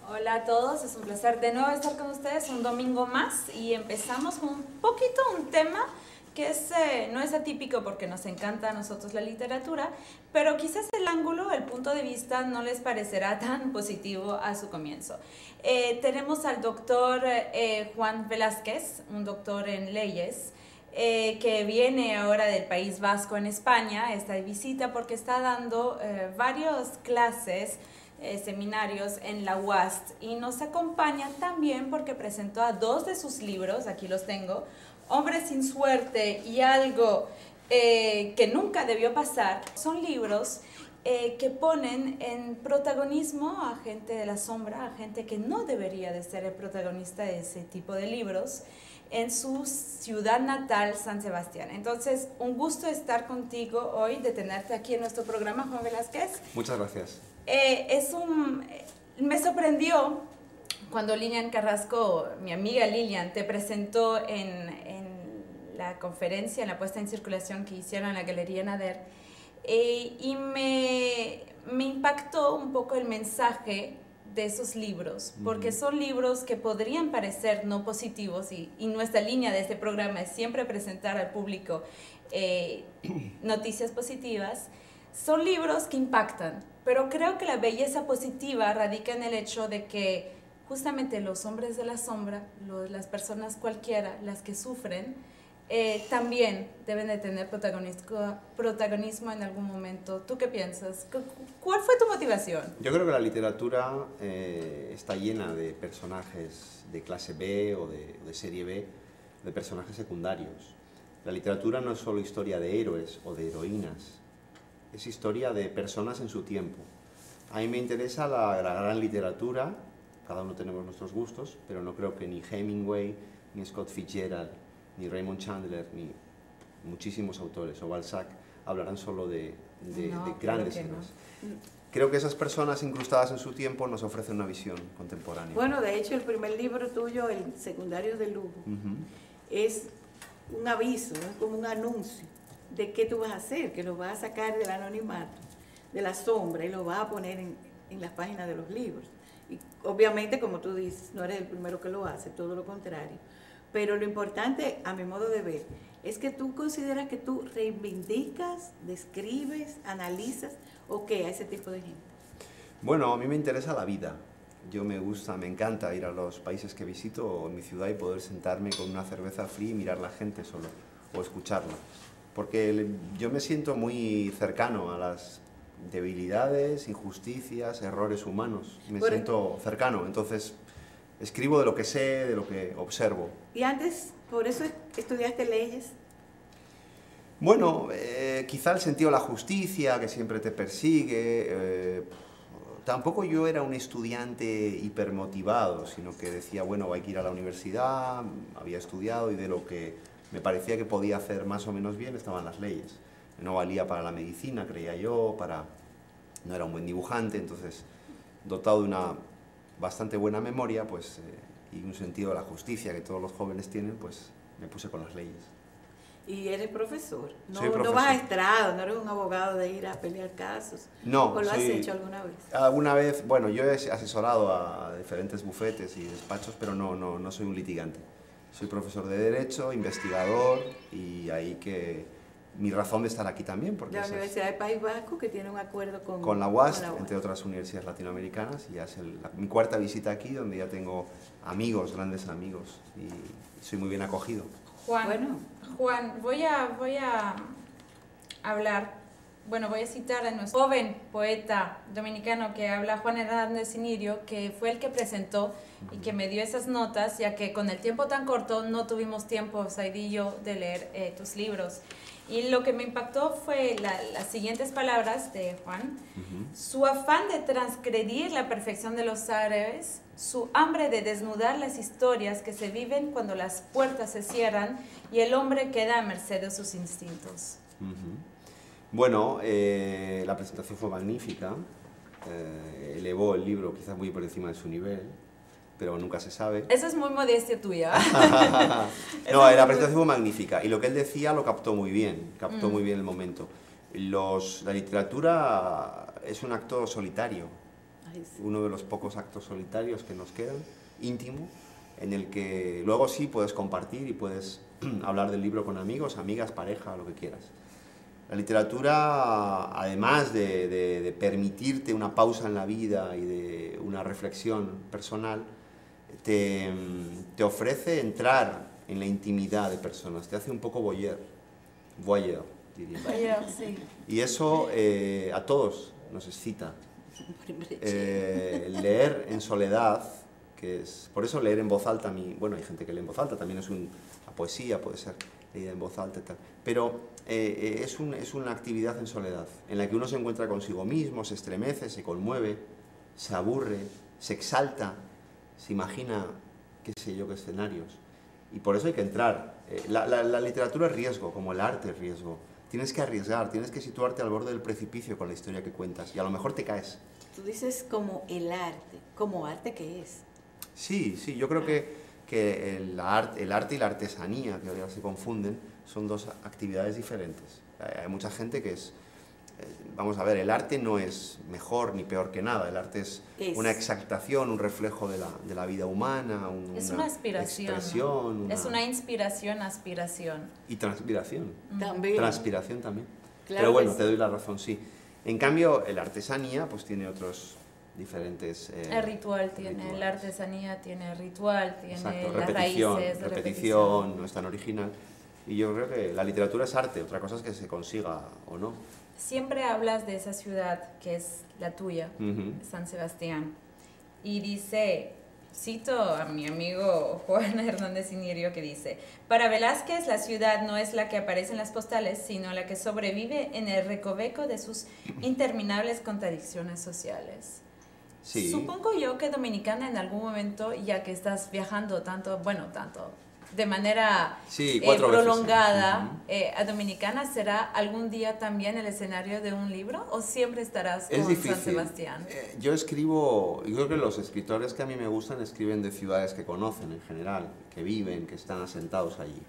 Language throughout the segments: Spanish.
Hola a todos, es un placer de nuevo estar con ustedes un domingo más y empezamos con un tema que no es atípico porque nos encanta a nosotros la literatura, pero quizás el ángulo, el punto de vista no les parecerá tan positivo a su comienzo. Tenemos al doctor Juan Velázquez, un doctor en leyes, que viene ahora del País Vasco en España, está de visita porque está dando varias clases, seminarios en la UAST, y nos acompaña también porque presentó a dos de sus libros, aquí los tengo, Hombre sin suerte y Algo que nunca debió pasar. Son libros que ponen en protagonismo a gente de la sombra, a gente que no debería de ser el protagonista de ese tipo de libros, en su ciudad natal, San Sebastián. Entonces, un gusto estar contigo hoy, de tenerte aquí en nuestro programa, Juan Velázquez. Muchas gracias. Me sorprendió cuando Lilian Carrasco, mi amiga Lilian, te presentó en la conferencia, en la puesta en circulación que hicieron en la Galería Nader, y me impactó un poco el mensaje de esos libros, porque son libros que podrían parecer no positivos, y nuestra línea de este programa es siempre presentar al público noticias positivas. Son libros que impactan, pero creo que la belleza positiva radica en el hecho de que justamente los hombres de la sombra, las personas cualquiera, las que sufren, también deben de tener protagonismo en algún momento. ¿Tú qué piensas? ¿Cuál fue tu motivación? Yo creo que la literatura está llena de personajes de clase B o de serie B, de personajes secundarios. La literatura no es solo historia de héroes o de heroínas, es historia de personas en su tiempo. A mí me interesa la gran literatura, cada uno tenemos nuestros gustos, pero no creo que ni Hemingway, ni Scott Fitzgerald, ni Raymond Chandler, ni muchísimos autores, o Balzac, hablarán solo de grandes héroes. Creo que esas personas incrustadas en su tiempo nos ofrecen una visión contemporánea. Bueno, de hecho, el primer libro tuyo, El secundario de lujo, es un aviso, es como un anuncio de qué tú vas a hacer, que lo vas a sacar del anonimato, de la sombra, y lo vas a poner en las páginas de los libros. Y obviamente, como tú dices, no eres el primero que lo hace, todo lo contrario. Pero lo importante, a mi modo de ver, es que tú consideras que tú reivindicas, describes, analizas, o qué a ese tipo de gente. Bueno, a mí me interesa la vida. Me encanta ir a los países que visito o en mi ciudad y poder sentarme con una cerveza fría y mirar la gente solo, o escucharla. Porque yo me siento muy cercano a las debilidades, injusticias, errores humanos. Me siento cercano, entonces escribo de lo que sé, de lo que observo. ¿Y antes, por eso estudiaste leyes? Bueno, quizá el sentido de la justicia, que siempre te persigue. Tampoco yo era un estudiante hipermotivado, sino que decía, bueno, hay que ir a la universidad, había estudiado y de lo que me parecía que podía hacer más o menos bien estaban las leyes. No valía para la medicina, creía yo, no era un buen dibujante, entonces, dotado de una bastante buena memoria, pues, y un sentido de la justicia que todos los jóvenes tienen, pues me puse con las leyes. Y eres profesor. Soy profesor. No vas a estrado, no eres un abogado de ir a pelear casos. No. ¿O lo has hecho alguna vez? Alguna vez, bueno, yo he asesorado a diferentes bufetes y despachos, pero no soy un litigante. Soy profesor de Derecho, investigador, y ahí que mi razón de estar aquí también. Porque la Universidad del País Vasco, que tiene un acuerdo con la UAST, entre otras universidades latinoamericanas, y ya es mi cuarta visita aquí, donde ya tengo amigos, grandes amigos, y soy muy bien acogido. Juan, voy a hablar, voy a citar a nuestro joven poeta dominicano que habla, Juan Hernández Inirio, que fue el que presentó y que me dio esas notas, ya que con el tiempo tan corto no tuvimos tiempo, Said y yo, de leer tus libros. Y lo que me impactó fue las siguientes palabras de Juan. Su afán de transgredir la perfección de los árabes, su hambre de desnudar las historias que se viven cuando las puertas se cierran y el hombre queda a merced de sus instintos. Bueno, la presentación fue magnífica, elevó el libro quizás muy por encima de su nivel, pero nunca se sabe. Eso es muy modestia tuya. No, la presentación fue magnífica y lo que él decía lo captó muy bien, muy bien el momento. La literatura es un acto solitario, Ay, sí. uno de los pocos actos solitarios que nos quedan, íntimo, en el que luego sí puedes compartir y puedes hablar del libro con amigos, amigas, pareja, lo que quieras. La literatura, además de permitirte una pausa en la vida y de una reflexión personal, te ofrece entrar en la intimidad de personas, te hace un poco voyeur, diría. Sí. Y eso a todos nos excita. Leer en soledad, que es, por eso leer en voz alta, bueno, hay gente que lee en voz alta, también es la poesía puede ser leída en voz alta y tal, pero es una actividad en soledad, en la que uno se encuentra consigo mismo, se estremece, se conmueve, se aburre, se exalta, se imagina, qué sé yo, qué escenarios, y por eso hay que entrar. La literatura es riesgo, como el arte es riesgo. Tienes que arriesgar, tienes que situarte al borde del precipicio con la historia que cuentas, y a lo mejor te caes. Tú dices como el arte, ¿como arte qué es? Sí, yo creo que el arte y la artesanía, que ahora se confunden, son dos actividades diferentes. Hay mucha gente que es... vamos a ver, el arte no es mejor ni peor que nada, el arte es una exaltación, un reflejo de la vida humana, es una aspiración, expresión, ¿no? Es una inspiración, aspiración. Y transpiración. También. Transpiración también. Claro. Pero bueno, te doy la razón, sí. En cambio, la artesanía pues tiene otros diferentes... el ritual tiene, rituales. La artesanía tiene el ritual, tiene exacto, las repetición, raíces de repetición, no es tan original. Y yo creo que la literatura es arte, otra cosa es que se consiga o no. Siempre hablas de esa ciudad que es la tuya, San Sebastián, y dice, cito a mi amigo Juan Hernández Inirio que dice, para Velázquez la ciudad no es la que aparece en las postales, sino la que sobrevive en el recoveco de sus interminables contradicciones sociales. Sí. Supongo yo que Dominicana en algún momento, ya que estás viajando tanto, de manera sí, 4 prolongada, veces, a Dominicana, ¿será algún día también el escenario de un libro o siempre estarás con San Sebastián? Yo escribo, yo creo que los escritores que a mí me gustan escriben de ciudades que conocen en general, que viven, que están asentados allí.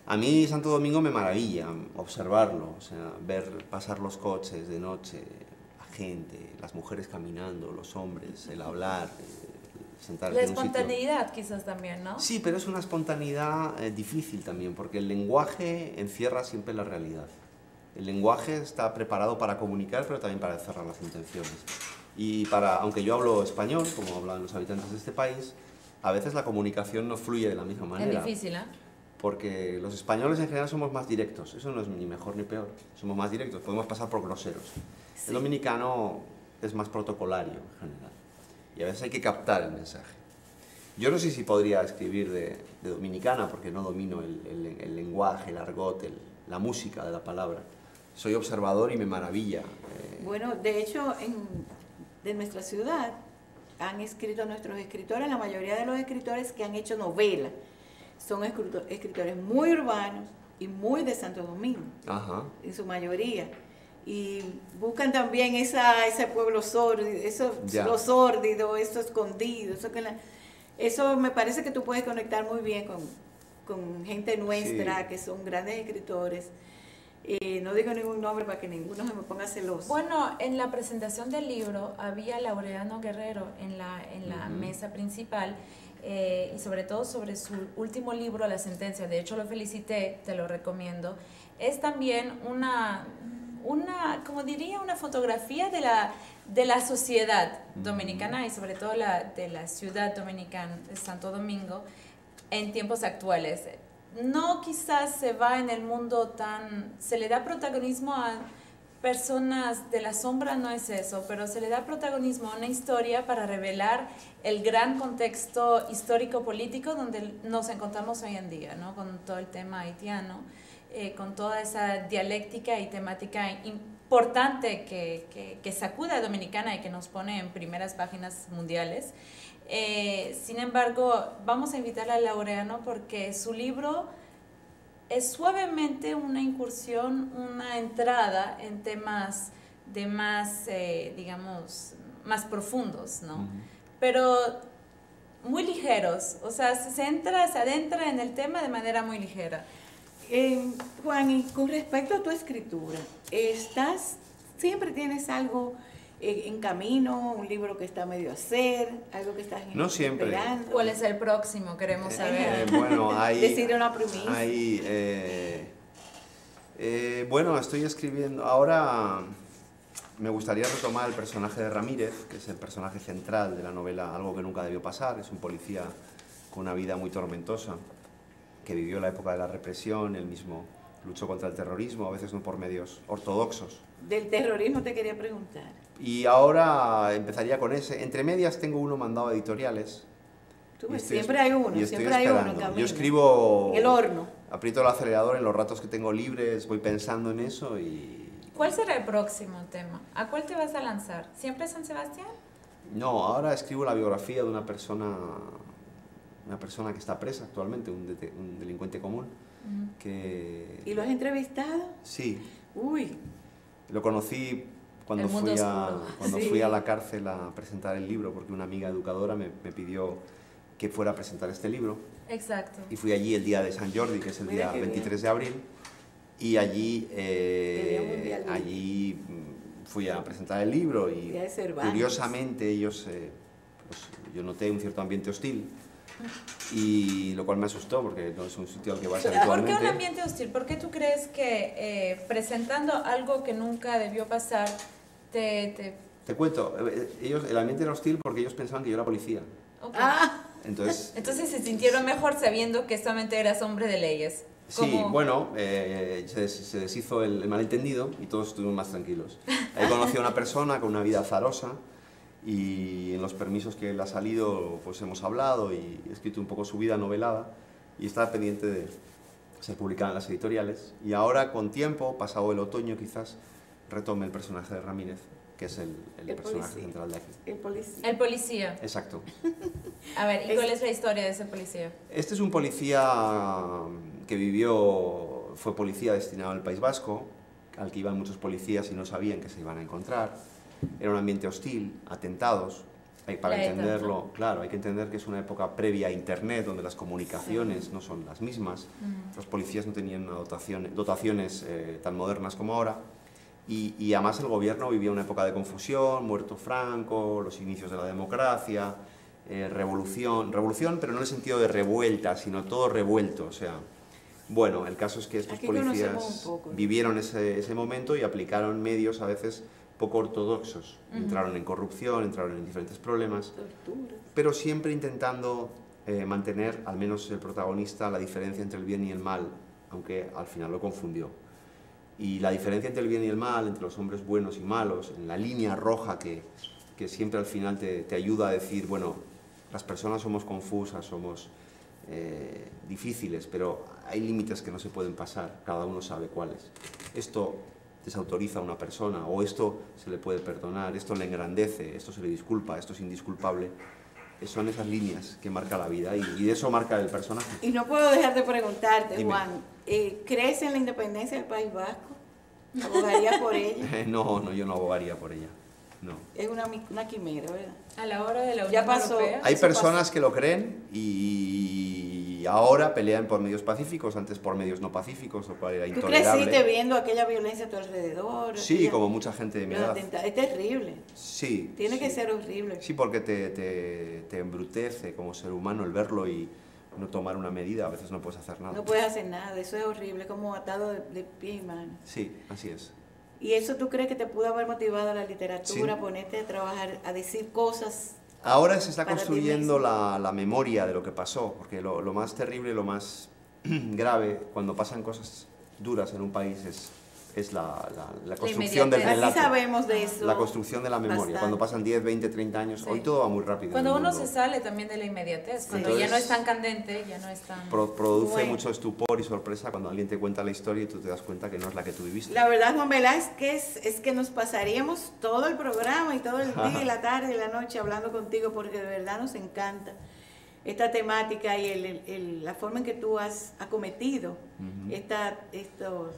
A mí Santo Domingo me maravilla observarlo, o sea, ver pasar los coches de noche, la gente, las mujeres caminando, los hombres, el hablar, la espontaneidad quizás también, ¿no? Sí, pero es una espontaneidad difícil también, porque el lenguaje encierra siempre la realidad. El lenguaje está preparado para comunicar, pero también para cerrar las intenciones. Y aunque yo hablo español, como hablan los habitantes de este país, a veces la comunicación no fluye de la misma manera. Es difícil, ¿eh? Porque los españoles en general somos más directos, eso no es ni mejor ni peor, somos más directos, podemos pasar por groseros. Sí. El dominicano es más protocolario en general. Y a veces hay que captar el mensaje. Yo no sé si podría escribir de dominicana, porque no domino el lenguaje, el argot, la música de la palabra. Soy observador y me maravilla. Bueno, de hecho, de nuestra ciudad han escrito nuestros escritores, la mayoría de los escritores que han hecho novela, son escritores muy urbanos y muy de Santo Domingo, en su mayoría. Y buscan también ese pueblo sórdido, lo sórdido, eso escondido, eso me parece que tú puedes conectar muy bien con gente nuestra, sí, que son grandes escritores. No digo ningún nombre para que ninguno se me ponga celoso. Bueno, en la presentación del libro había Laureano Guerrero en la mesa principal, y sobre todo sobre su último libro, La Sentencia. De hecho lo felicité, te lo recomiendo. Es también como diría, una fotografía de la sociedad dominicana y sobre todo de la ciudad dominicana de Santo Domingo en tiempos actuales. No quizás se va en el mundo se le da protagonismo a personas de la sombra, no es eso, pero se le da protagonismo a una historia para revelar el gran contexto histórico-político donde nos encontramos hoy en día, ¿no? Con todo el tema haitiano. Con toda esa dialéctica y temática importante que sacude a Dominicana y que nos pone en primeras páginas mundiales. Sin embargo, vamos a invitar a Laureano porque su libro es suavemente una incursión, una entrada en temas de digamos, más profundos, ¿no? Pero muy ligeros, o sea, se adentra en el tema de manera muy ligera. Juan, y con respecto a tu escritura, siempre tienes algo en camino, un libro que está medio a hacer, algo que estás No siempre. esperando? ¿Cuál es el próximo? Queremos saber. Bueno, hay... Decir una primicia. Bueno, estoy escribiendo... Ahora me gustaría retomar el personaje de Ramírez, que es el personaje central de la novela Algo que nunca debió pasar. Es un policía con una vida muy tormentosa, que vivió la época de la represión, él mismo luchó contra el terrorismo, a veces no por medios ortodoxos. Del terrorismo te quería preguntar. Y ahora empezaría con ese. Entre medias tengo uno mandado a editoriales. Tú Y ves, estoy- siempre hay uno, y estoy siempre hay uno en esperando. camino. Yo escribo... En el horno. Aprieto el acelerador en los ratos que tengo libres, voy pensando en eso y... ¿Cuál será el próximo tema? ¿A cuál te vas a lanzar? ¿Siempre San Sebastián? No, ahora escribo la biografía de una persona que está presa actualmente, un delincuente común, que... ¿Y lo has entrevistado? Sí, Uy, lo conocí cuando El mundo fui oscuro. Sí. fui a la cárcel a presentar el libro, porque una amiga educadora me pidió que fuera a presentar este libro. Exacto. Y fui allí el día de San Jordi, que es el Mira día qué 23 bien. de abril, y allí, Día Mundial. fui a presentar el libro y Día de Cervantes. curiosamente ellos, pues, yo noté un cierto ambiente hostil, y lo cual me asustó porque no es un sitio al que vas ¿Por qué habitualmente. un ambiente hostil? ¿Por qué tú crees que presentando algo que nunca debió pasar te... Te cuento, el ambiente era hostil porque ellos pensaban que yo era policía. Ok. ah, Entonces, Entonces se sintieron mejor sabiendo que solamente eras hombre de leyes. sí, Como- bueno, se deshizo el malentendido y todos estuvimos más tranquilos. Ahí conocí a una persona con una vida azarosa y en los permisos que él ha salido pues hemos hablado y he escrito un poco su vida novelada y está pendiente de ser publicada en las editoriales. Y ahora, con tiempo, pasado el otoño quizás, retome el personaje de Ramírez, que es el personaje policía. central de aquí. El policía. El policía. Exacto. A ver, ¿y Es- cuál es la historia de ese policía? Este es un policía que fue policía destinado al País Vasco, al que iban muchos policías y no sabían que se iban a encontrar. Era un ambiente hostil, atentados. Para La ETA, entenderlo, claro, hay que entender que es una época previa a Internet, donde las comunicaciones no son las mismas. Los policías no tenían una dotaciones tan modernas como ahora. Y además el gobierno vivía una época de confusión, muerto Franco, los inicios de la democracia, revolución, pero no en el sentido de revuelta, sino todo revuelto. O sea, bueno, el caso es que estos Aquí conocemos policías un poco, ¿no? vivieron ese momento y aplicaron medios a veces poco ortodoxos. Entraron en corrupción, entraron en diferentes problemas, Tortura. pero siempre intentando mantener, al menos el protagonista, la diferencia entre el bien y el mal, aunque al final lo confundió. Y la diferencia entre el bien y el mal, entre los hombres buenos y malos, en la línea roja que siempre al final te ayuda a decir, bueno, las personas somos confusas, somos difíciles, pero hay límites que no se pueden pasar, cada uno sabe cuáles. Esto desautoriza a una persona, o esto se le puede perdonar, esto le engrandece, esto se le disculpa, esto es indisculpable. Son esas líneas que marca la vida y de eso marca el personaje. Y no puedo dejar de preguntarte, Dime. Juan, ¿crees en la independencia del País Vasco? ¿Abogarías por ella? No, yo no abogaría por ella. No. Es una quimera, ¿verdad? A la hora de la Ya Unión pasó. Europea. Hay Eso personas que lo creen y ahora pelean por medios pacíficos, antes por medios no pacíficos, lo cual era ¿Tú intolerable. creciste viendo aquella violencia a tu alrededor? Sí, aquella- como mucha gente de mi los edad. atentados? Es terrible. Sí. Tiene sí. que ser horrible. Sí, porque te embrutece como ser humano el verlo y no tomar una medida, a veces no puedes hacer nada. No puedes hacer nada, eso es horrible, como atado de pie y mano. Sí, así es. ¿Y eso tú crees que te pudo haber motivado a la literatura, Sí. ponerte a trabajar, a decir cosas? Ahora se está Para ti construyendo mismo. la memoria de lo que pasó, porque lo más terrible, lo más grave cuando pasan cosas duras en un país es la construcción del inmediatez. Así relato. sabemos de eso. La construcción de la memoria, bastante. cuando pasan 10, 20, 30 años, Sí. hoy todo va muy rápido. en Cuando el uno mundo. se sale también de la inmediatez, cuando Entonces- ya no es tan candente, ya no es tan... Produce Bueno. mucho estupor y sorpresa cuando alguien te cuenta la historia y tú te das cuenta que no es la que tú viviste. La verdad, Juan Velázquez, es que nos pasaríamos todo el programa y todo el día y la tarde y la noche hablando contigo porque de verdad nos encanta esta temática y la forma en que tú has acometido Ujú. estos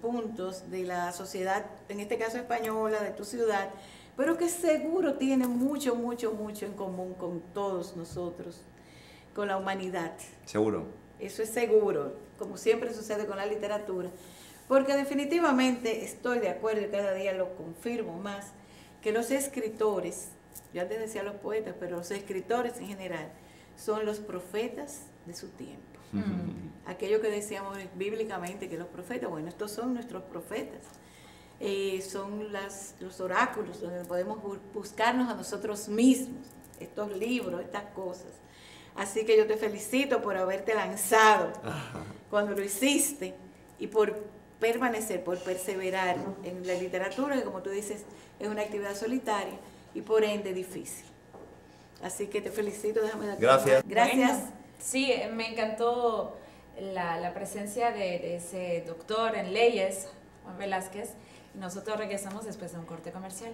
puntos de la sociedad, en este caso española, de tu ciudad, pero que seguro tiene mucho, mucho, mucho en común con todos nosotros, con la humanidad. Seguro. Eso es seguro, como siempre sucede con la literatura, porque definitivamente estoy de acuerdo y cada día lo confirmo más, que los escritores, yo antes decía los poetas, pero los escritores en general, son los profetas de su tiempo. Aquello que decíamos bíblicamente que los profetas, bueno, estos son nuestros profetas. Son los oráculos donde podemos buscarnos a nosotros mismos, estos libros, estas cosas. Así que yo te felicito por haberte lanzado cuando lo hiciste y por permanecer, por perseverar en la literatura, que como tú dices, es una actividad solitaria y por ende difícil. Así que te felicito, déjame darte Gracias. Gracias. Bueno, sí, me encantó la presencia de ese doctor en leyes, Juan Velázquez. Nosotros regresamos después de un corte comercial.